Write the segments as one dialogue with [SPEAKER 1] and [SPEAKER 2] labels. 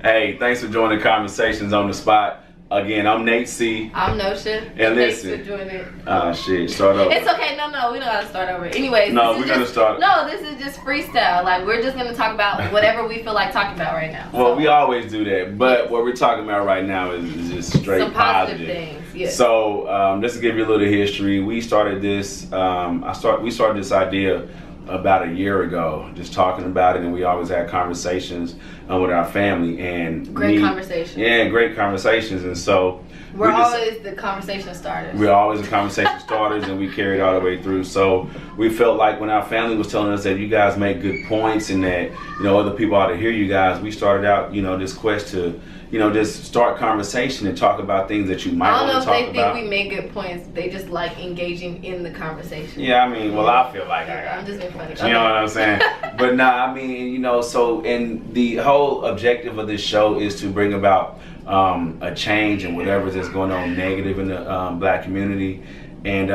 [SPEAKER 1] Hey, thanks for joining Conversations on the Spot. Again, I'm Nate C.
[SPEAKER 2] I'm Nosha.
[SPEAKER 1] And
[SPEAKER 2] thanks
[SPEAKER 1] listen.
[SPEAKER 2] for doing it.
[SPEAKER 1] Shit, start over.
[SPEAKER 2] It's okay. No, we don't gotta start over. Anyways,
[SPEAKER 1] No, we're gonna start.
[SPEAKER 2] No, this is just freestyle. Like, we're just gonna talk about whatever we feel like talking about right now.
[SPEAKER 1] Well, we always do that, but what we're talking about right now is just straight
[SPEAKER 2] some positive things. Yes.
[SPEAKER 1] So, just to give you a little history, we started this. We started this idea about a year ago, just talking about it, and we always had conversations with our family and
[SPEAKER 2] great conversations.
[SPEAKER 1] Yeah, great conversations, and so
[SPEAKER 2] we're always the conversation starters.
[SPEAKER 1] We're always the conversation starters, and we carried all the way through. So we felt like when our family was telling us that you guys make good points and that other people ought to hear you guys, we started out this quest to just start conversation and talk about things that you might want to talk about. I don't know if
[SPEAKER 2] they think we make good points. They just like engaging in the conversation.
[SPEAKER 1] Yeah, I mean, well, I feel like
[SPEAKER 2] I'm just being funny.
[SPEAKER 1] You know what I'm saying? But nah, I mean, so, and the whole objective of this show is to bring about a change in whatever that's going on negative in the black community, and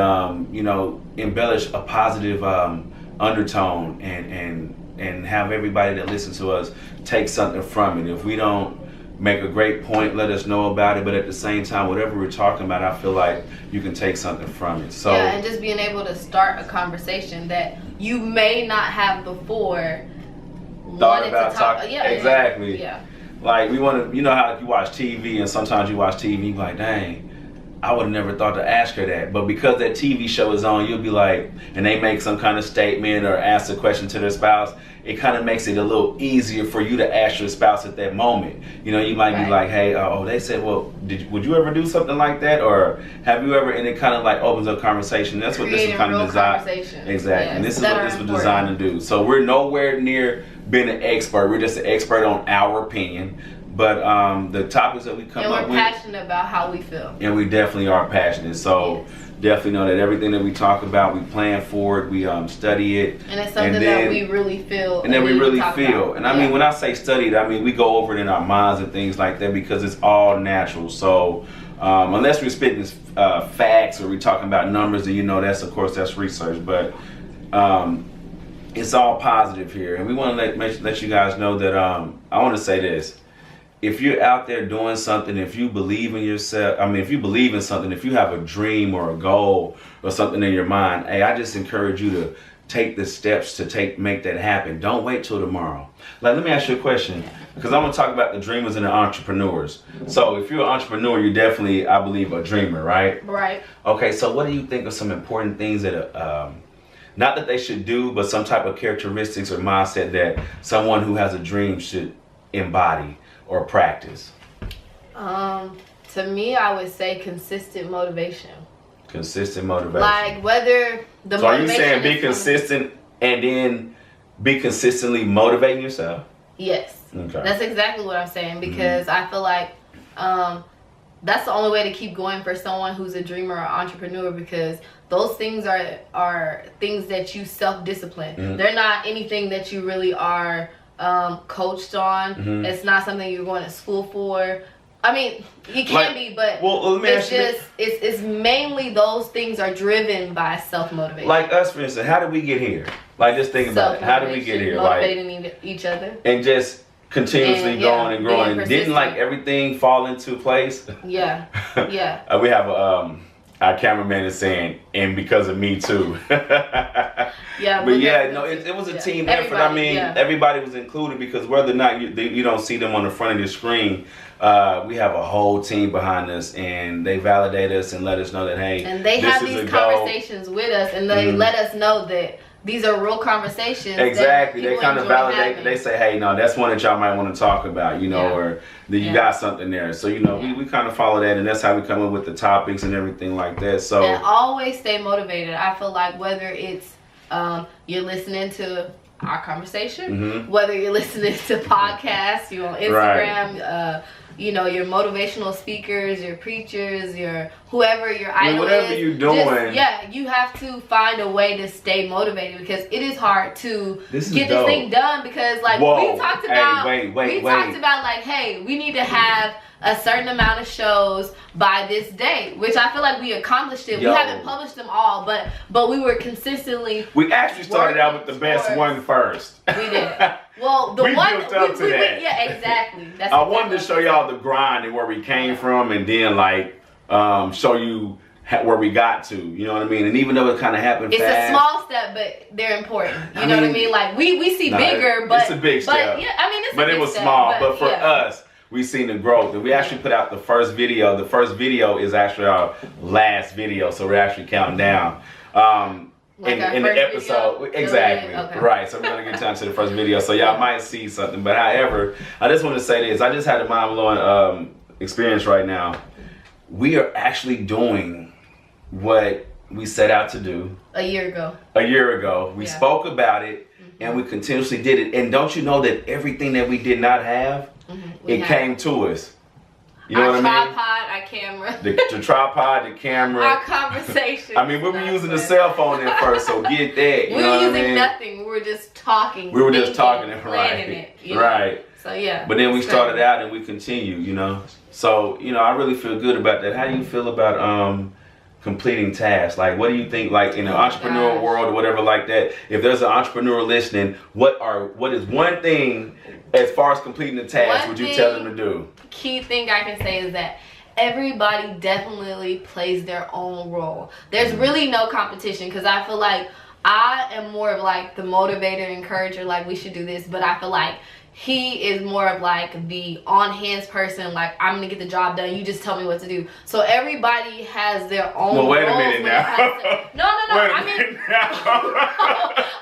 [SPEAKER 1] embellish a positive undertone and have everybody that listens to us take something from it. If we don't make a great point, let us know about it, but at the same time, whatever we're talking about, I feel like you can take something from it. So
[SPEAKER 2] yeah, and just being able to start a conversation that you may not have before
[SPEAKER 1] thought about talking.
[SPEAKER 2] Yeah,
[SPEAKER 1] exactly.
[SPEAKER 2] Yeah.
[SPEAKER 1] Like, we want to, how you watch TV, and sometimes you watch TV, you're like, dang, I would have never thought to ask her that. But because that TV show is on, you'll be like, and they make some kind of statement or ask a question to their spouse, it kind of makes it a little easier for you to ask your spouse at that moment. You might be like, hey, they said, well, would you ever do something like that? Or have you ever, and it kind of like opens up conversation. That's what this is kind of designed. Exactly.
[SPEAKER 2] Yes,
[SPEAKER 1] and this is what this was designed to do. So we're nowhere near being an expert. We're just an expert on our opinion. But the topics that we come up with.
[SPEAKER 2] And we're passionate about how we feel.
[SPEAKER 1] And we definitely are passionate. So definitely know that everything that we talk about, we plan for it, we study it.
[SPEAKER 2] And it's something that we really feel.
[SPEAKER 1] And then we really feel. And I mean, when I say study it, I mean, we go over it in our minds and things like that because it's all natural. So unless we're spitting facts or we're talking about numbers, then that's, of course, that's research. But it's all positive here. And we want to let you guys know that I want to say this. If you're out there doing something, if you believe in yourself, if you believe in something, if you have a dream or a goal or something in your mind, hey, I just encourage you to take the steps to make that happen. Don't wait till tomorrow. Like, let me ask you a question, because I'm going to talk about the dreamers and the entrepreneurs. So if you're an entrepreneur, you're definitely, I believe, a dreamer, right?
[SPEAKER 2] Right.
[SPEAKER 1] Okay, so what do you think of some important things that not that they should do, but some type of characteristics or mindset that someone who has a dream should embody or practice?
[SPEAKER 2] To me, I would say consistent motivation.
[SPEAKER 1] Consistent motivation.
[SPEAKER 2] Like, whether the
[SPEAKER 1] So are you saying be consistent and then be consistently motivating yourself?
[SPEAKER 2] Yes.
[SPEAKER 1] Okay.
[SPEAKER 2] That's exactly what I'm saying, because I feel like that's the only way to keep going for someone who's a dreamer or entrepreneur, because those things are things that you self-discipline. They're not anything that you really are coached on. It's not something you're going to school for. I mean, it can be, but it's mainly those things are driven by self-motivation.
[SPEAKER 1] Like us, for instance, how did we get here? Like, just think about it. How did we get here?
[SPEAKER 2] Motivating each other.
[SPEAKER 1] And just continuously going and growing. Didn't like everything fall into place?
[SPEAKER 2] Yeah.
[SPEAKER 1] We have our cameraman is saying, and because of me too.
[SPEAKER 2] Yeah,
[SPEAKER 1] but it was a team effort. I mean, everybody was included, because whether or not you don't see them on the front of your screen, we have a whole team behind us, and they validate us and let us know that, hey,
[SPEAKER 2] and they have these conversations with us, and they let us know that these are real conversations.
[SPEAKER 1] Exactly. They kind of validate. They say, hey, no, that's one that y'all might want to talk about, or that you got something there. So, we kind of follow that, and that's how we come up with the topics and everything like that. So,
[SPEAKER 2] and always stay motivated. I feel like whether it's you're listening to our conversation, whether you're listening to podcasts, you're on Instagram, your motivational speakers, your preachers, your whoever your idol
[SPEAKER 1] whatever
[SPEAKER 2] is.
[SPEAKER 1] You're doing.
[SPEAKER 2] You have to find a way to stay motivated, because it is hard to get
[SPEAKER 1] dope.
[SPEAKER 2] this thing done, because we talked about talked about like, hey, we need to have a certain amount of shows by this date, which I feel like we accomplished it. We haven't published them all, but we were consistently.
[SPEAKER 1] We actually started out with the best one first.
[SPEAKER 2] We did. Well, the
[SPEAKER 1] we
[SPEAKER 2] one
[SPEAKER 1] built up to that.
[SPEAKER 2] Yeah, exactly.
[SPEAKER 1] I wanted to show y'all the grind and where we came from, and then like show you where we got to. You know what I mean? And even though it kind of happened
[SPEAKER 2] it's
[SPEAKER 1] fast,
[SPEAKER 2] a small step, but they're important. You know what I mean? Like we see bigger, but
[SPEAKER 1] it's a big step.
[SPEAKER 2] But yeah, I mean, it's
[SPEAKER 1] but
[SPEAKER 2] a big
[SPEAKER 1] it was
[SPEAKER 2] step,
[SPEAKER 1] small. But for us, we seen the growth, and we actually put out the first video. The first video is actually our last video, so we're actually counting down.
[SPEAKER 2] Like
[SPEAKER 1] in the episode,
[SPEAKER 2] video?
[SPEAKER 1] exactly,
[SPEAKER 2] Okay.
[SPEAKER 1] right. So we're gonna get down to the first video, so y'all might see something. But however, I just want to say this: I just had a mind-blowing experience right now. We are actually doing what we set out to do
[SPEAKER 2] a year ago.
[SPEAKER 1] We spoke about it, and we continuously did it. And don't you know that everything that we did not have, it came to us. You know what I mean?
[SPEAKER 2] Our tripod, our camera.
[SPEAKER 1] The tripod, the camera.
[SPEAKER 2] Our conversation.
[SPEAKER 1] I mean, we were using the cell phone at first, so get that. You
[SPEAKER 2] we
[SPEAKER 1] know
[SPEAKER 2] were
[SPEAKER 1] what I
[SPEAKER 2] using
[SPEAKER 1] mean?
[SPEAKER 2] nothing. We were just talking.
[SPEAKER 1] We were just talking,
[SPEAKER 2] planning
[SPEAKER 1] right?
[SPEAKER 2] it, you know?
[SPEAKER 1] Right.
[SPEAKER 2] So yeah.
[SPEAKER 1] But then we
[SPEAKER 2] it's
[SPEAKER 1] started
[SPEAKER 2] crazy.
[SPEAKER 1] out and we continue, you know. So, you know, I really feel good about that. How do you feel about completing tasks? Like, what do you think, like in the entrepreneurial world or whatever like that, if there's an entrepreneur listening, what is one thing as far as completing the task would you tell them to do?
[SPEAKER 2] Key thing I can say is that everybody definitely plays their own role. There's really no competition, because I feel like I am more of like the motivator, encourager, like we should do this, but I feel like he is more of like the on-hands person, like I'm gonna get the job done, you just tell me what to do. So everybody has their own
[SPEAKER 1] Well, wait a
[SPEAKER 2] roles
[SPEAKER 1] minute
[SPEAKER 2] when it
[SPEAKER 1] now.
[SPEAKER 2] comes to- No,
[SPEAKER 1] Wait a
[SPEAKER 2] I mean,
[SPEAKER 1] minute now.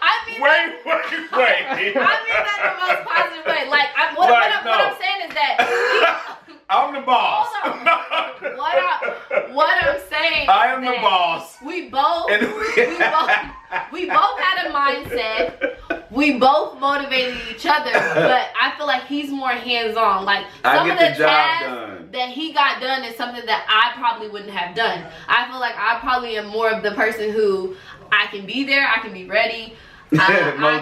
[SPEAKER 2] I mean,
[SPEAKER 1] Wait.
[SPEAKER 2] I mean that in the most positive way. Like, what I'm saying is that
[SPEAKER 1] I'm the boss.
[SPEAKER 2] hold on. What I'm saying
[SPEAKER 1] I am
[SPEAKER 2] is
[SPEAKER 1] the
[SPEAKER 2] that
[SPEAKER 1] boss.
[SPEAKER 2] We both
[SPEAKER 1] And
[SPEAKER 2] we both had a mindset. We both motivated each other, but I feel like he's more hands-on. Like some of the tasks that he got done is something that I probably wouldn't have done. I feel like I probably am more of the person who I can be there, I can be ready.
[SPEAKER 1] Most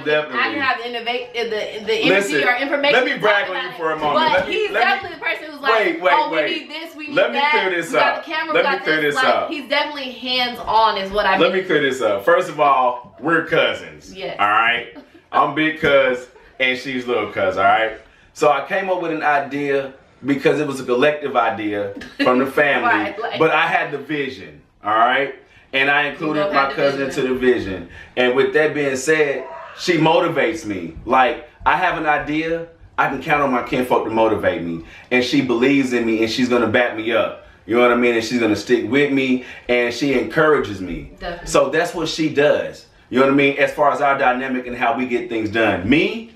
[SPEAKER 1] definitely.
[SPEAKER 2] I can have the energy
[SPEAKER 1] Listen,
[SPEAKER 2] or information.
[SPEAKER 1] let me
[SPEAKER 2] to
[SPEAKER 1] brag
[SPEAKER 2] talk
[SPEAKER 1] on you
[SPEAKER 2] about
[SPEAKER 1] for a
[SPEAKER 2] it.
[SPEAKER 1] moment.
[SPEAKER 2] But he's definitely the person who's like,
[SPEAKER 1] wait,
[SPEAKER 2] we need this, we need
[SPEAKER 1] let me
[SPEAKER 2] that.
[SPEAKER 1] clear this
[SPEAKER 2] we got
[SPEAKER 1] up.
[SPEAKER 2] the camera,
[SPEAKER 1] Let
[SPEAKER 2] we
[SPEAKER 1] me
[SPEAKER 2] got
[SPEAKER 1] clear this
[SPEAKER 2] like,
[SPEAKER 1] up.
[SPEAKER 2] He's definitely hands-on is what I mean.
[SPEAKER 1] Let me clear this up. First of all, we're cousins.
[SPEAKER 2] Yes.
[SPEAKER 1] All right? I'm big cuz and she's little cuz, all right? So I came up with an idea because it was a collective idea from the family.
[SPEAKER 2] Right, like-
[SPEAKER 1] but I had the vision, all right? And I included my cousin into the vision. And with that being said, she motivates me. Like, I have an idea, I can count on my kinfolk to motivate me. And she believes in me and she's gonna back me up. You know what I mean? And she's gonna stick with me and she encourages me.
[SPEAKER 2] Definitely.
[SPEAKER 1] So that's what she does. You know what I mean? As far as our dynamic and how we get things done. Me,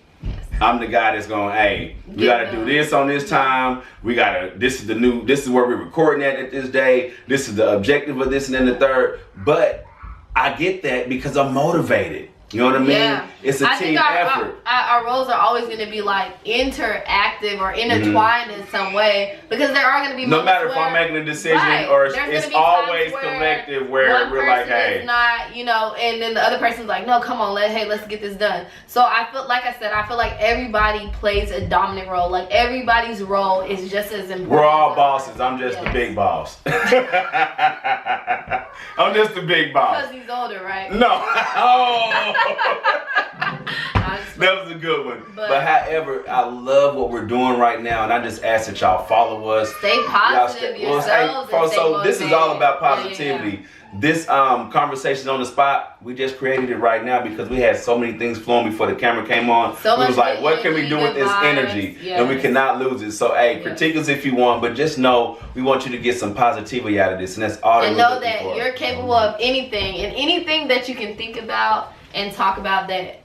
[SPEAKER 1] I'm the guy that's going, hey, we gotta do this on this time. This is where we're recording at this day. This is the objective of this and then the third. But I get that because I'm motivated. You know what I mean?
[SPEAKER 2] Yeah.
[SPEAKER 1] It's a team effort.
[SPEAKER 2] Our roles are always going to be like interactive or intertwined in some way, because there are going to be
[SPEAKER 1] no
[SPEAKER 2] moments
[SPEAKER 1] matter if
[SPEAKER 2] where,
[SPEAKER 1] I'm making a decision
[SPEAKER 2] right,
[SPEAKER 1] or
[SPEAKER 2] there's gonna
[SPEAKER 1] it's
[SPEAKER 2] be times
[SPEAKER 1] always
[SPEAKER 2] where
[SPEAKER 1] collective where
[SPEAKER 2] one
[SPEAKER 1] we're like,
[SPEAKER 2] person
[SPEAKER 1] hey.
[SPEAKER 2] is not, you know, and then the other person's like, no, come on, let's get this done. So I feel like everybody plays a dominant role. Like everybody's role is just as important.
[SPEAKER 1] We're all bosses. I'm just the
[SPEAKER 2] Yes.
[SPEAKER 1] big boss. I'm just the big boss.
[SPEAKER 2] Because he's older, right?
[SPEAKER 1] No. Oh.
[SPEAKER 2] I'm just-
[SPEAKER 1] That was a good one.
[SPEAKER 2] But-
[SPEAKER 1] But however, I love what we're doing right now, and I just ask that y'all follow us.
[SPEAKER 2] Stay positive
[SPEAKER 1] Well,
[SPEAKER 2] yourselves.
[SPEAKER 1] hey,
[SPEAKER 2] and stay
[SPEAKER 1] so this is all
[SPEAKER 2] motivated.
[SPEAKER 1] about
[SPEAKER 2] Yeah, yeah,
[SPEAKER 1] positivity. This conversation on the spot, we just created it right now because we had so many things flowing before the camera came on.
[SPEAKER 2] So
[SPEAKER 1] we was
[SPEAKER 2] much
[SPEAKER 1] like,
[SPEAKER 2] good
[SPEAKER 1] what can we
[SPEAKER 2] energy,
[SPEAKER 1] do with
[SPEAKER 2] good
[SPEAKER 1] this
[SPEAKER 2] vibes.
[SPEAKER 1] energy? And we
[SPEAKER 2] Yes.
[SPEAKER 1] cannot lose it. So, hey,
[SPEAKER 2] Yes.
[SPEAKER 1] critique us if you want, but just know we want you to get some positivity out of this, and that's all that
[SPEAKER 2] And
[SPEAKER 1] we're
[SPEAKER 2] know
[SPEAKER 1] looking
[SPEAKER 2] that
[SPEAKER 1] for.
[SPEAKER 2] you're capable of anything, and anything that you can think about and talk about, that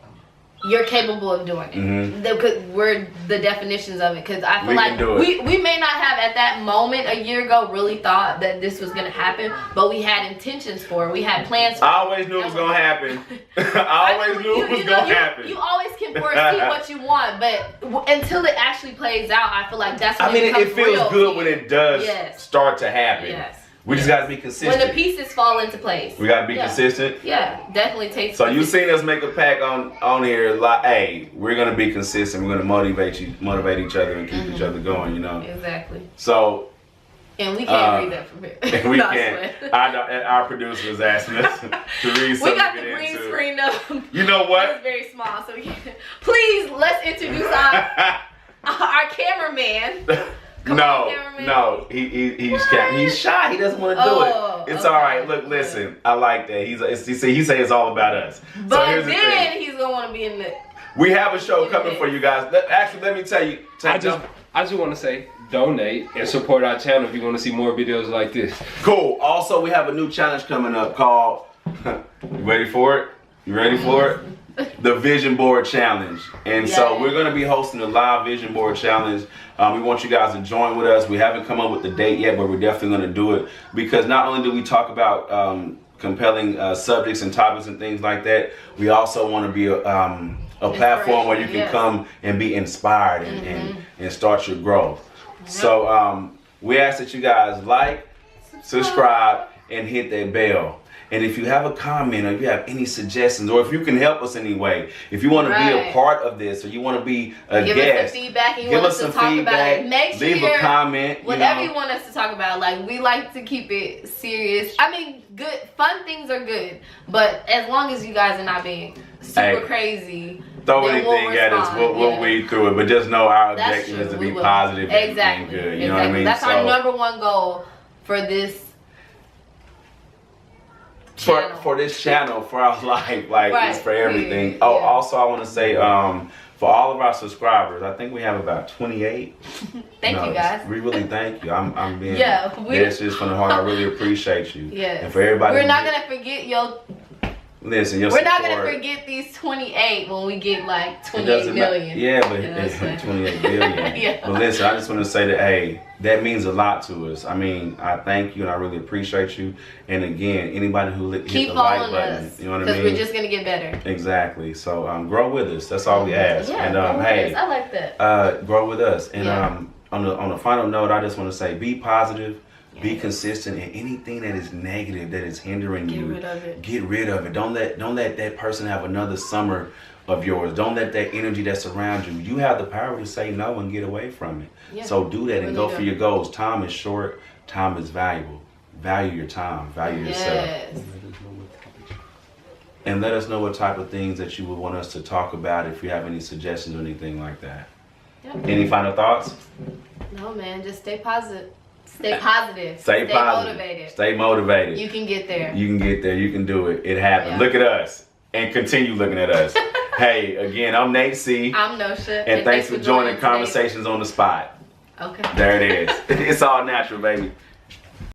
[SPEAKER 2] you're capable of doing it.
[SPEAKER 1] Mhm.
[SPEAKER 2] Because we're the definitions of it. Because I feel
[SPEAKER 1] We
[SPEAKER 2] like
[SPEAKER 1] can do it.
[SPEAKER 2] we may not have at that moment a year ago really thought that this was going to happen, but we had intentions for it. We had plans for
[SPEAKER 1] I
[SPEAKER 2] it.
[SPEAKER 1] always knew it was going to happen. I always knew it was going to happen.
[SPEAKER 2] You always can foresee what you want, but until it actually plays out, I feel like that's when
[SPEAKER 1] I mean, it
[SPEAKER 2] becomes real
[SPEAKER 1] feels
[SPEAKER 2] to
[SPEAKER 1] good
[SPEAKER 2] you.
[SPEAKER 1] when it does
[SPEAKER 2] Yes.
[SPEAKER 1] start to happen.
[SPEAKER 2] Yes.
[SPEAKER 1] We just got to be consistent.
[SPEAKER 2] When the pieces fall into place.
[SPEAKER 1] We got to be
[SPEAKER 2] Yeah.
[SPEAKER 1] consistent.
[SPEAKER 2] Yeah, definitely takes.
[SPEAKER 1] So you seen us make a pact on here, like, hey, we're gonna be consistent. We're gonna motivate each other, and keep each other going. You know.
[SPEAKER 2] Exactly.
[SPEAKER 1] So
[SPEAKER 2] And we can't read that from here.
[SPEAKER 1] we
[SPEAKER 2] No, I
[SPEAKER 1] can't.
[SPEAKER 2] swear.
[SPEAKER 1] Our producer was asking us to read something.
[SPEAKER 2] We got
[SPEAKER 1] to
[SPEAKER 2] the
[SPEAKER 1] get
[SPEAKER 2] green
[SPEAKER 1] into.
[SPEAKER 2] screen up.
[SPEAKER 1] You know
[SPEAKER 2] It's
[SPEAKER 1] what?
[SPEAKER 2] very small, so we can't. Please, let's introduce our our cameraman. Come on, cameraman.
[SPEAKER 1] No, he's shy. He doesn't want to do it. It's
[SPEAKER 2] okay.
[SPEAKER 1] all right. Look, listen, I like that. He say it's all about us.
[SPEAKER 2] But
[SPEAKER 1] so here's
[SPEAKER 2] then
[SPEAKER 1] the thing.
[SPEAKER 2] he's gonna want to be in the.
[SPEAKER 1] We have a show coming for you guys. Actually, let me tell you.
[SPEAKER 3] I just want to say, donate and support our channel if you want to see more videos like this.
[SPEAKER 1] Cool. Also, we have a new challenge coming up called. You ready for it? You ready for it? The Vision Board Challenge. And so we're going to be hosting a live Vision Board Challenge. We want you guys to join with us. We haven't come up with the date yet, but we're definitely going to do it because not only do we talk about compelling subjects and topics and things like that, we also want to be a platform where you can come and be inspired and start your growth. So we ask that you guys like, subscribe, and hit that bell. And if you have a comment or you have any suggestions or if you can help us anyway, if you want to be a part of this or you want to be a
[SPEAKER 2] guest,
[SPEAKER 1] give us
[SPEAKER 2] some feedback and you want us to talk about it, make sure
[SPEAKER 1] leave a comment.
[SPEAKER 2] Whatever you want us to talk about. Like, we like to keep it serious. I mean, good, fun things are good, but as long as you guys are not being super crazy,
[SPEAKER 1] throw anything at us, we'll weed through it. But just know our objective is to be positive and good. You know what I mean?
[SPEAKER 2] That's our number one goal for this.
[SPEAKER 1] For this channel, for our life, like it's for everything. Oh, also I want to say, for all of our subscribers, I think we have about 28.
[SPEAKER 2] Thank you guys.
[SPEAKER 1] We really thank you. I'm being this just from the heart. I really appreciate you.
[SPEAKER 2] Yes.
[SPEAKER 1] And for everybody,
[SPEAKER 2] we're not gonna forget your.
[SPEAKER 1] Listen,
[SPEAKER 2] we're not gonna forget these 28 when we get like 28 million.
[SPEAKER 1] Yeah, but it's 28 billion. But listen, I just want to say that hey, that means a lot to us. I mean, I thank you and I really appreciate you. And again, anybody who hit the like button, you know what I mean?
[SPEAKER 2] Because we're just gonna get better.
[SPEAKER 1] Exactly. So grow with us. That's all we ask.
[SPEAKER 2] Yeah,
[SPEAKER 1] and hey,
[SPEAKER 2] I like that.
[SPEAKER 1] Grow with us. And on a final note, I just want to say, be positive. Be consistent in anything that is negative, that is hindering you.
[SPEAKER 2] Get rid of it.
[SPEAKER 1] Get rid of it. Don't let that person have another summer of yours. Don't let that energy that's around you. You have the power to say no and get away from it. Yeah. So do that and go for your goals. Time is short. Time is valuable. Value your time. Value yourself. And let us know what type of things that you would want us to talk about if you have any suggestions or anything like that. Yep. Any final thoughts?
[SPEAKER 2] No, man. Just stay positive. Stay positive.
[SPEAKER 1] Stay positive.
[SPEAKER 2] Motivated.
[SPEAKER 1] Stay motivated.
[SPEAKER 2] You can get there.
[SPEAKER 1] You can get there. You can do it. It happened. Look at us. And continue looking at us. Hey, again, I'm Nate C.
[SPEAKER 2] I'm Nosha.
[SPEAKER 1] And thanks for joining Conversations on the Spot.
[SPEAKER 2] Okay.
[SPEAKER 1] There it is. It's all natural, baby.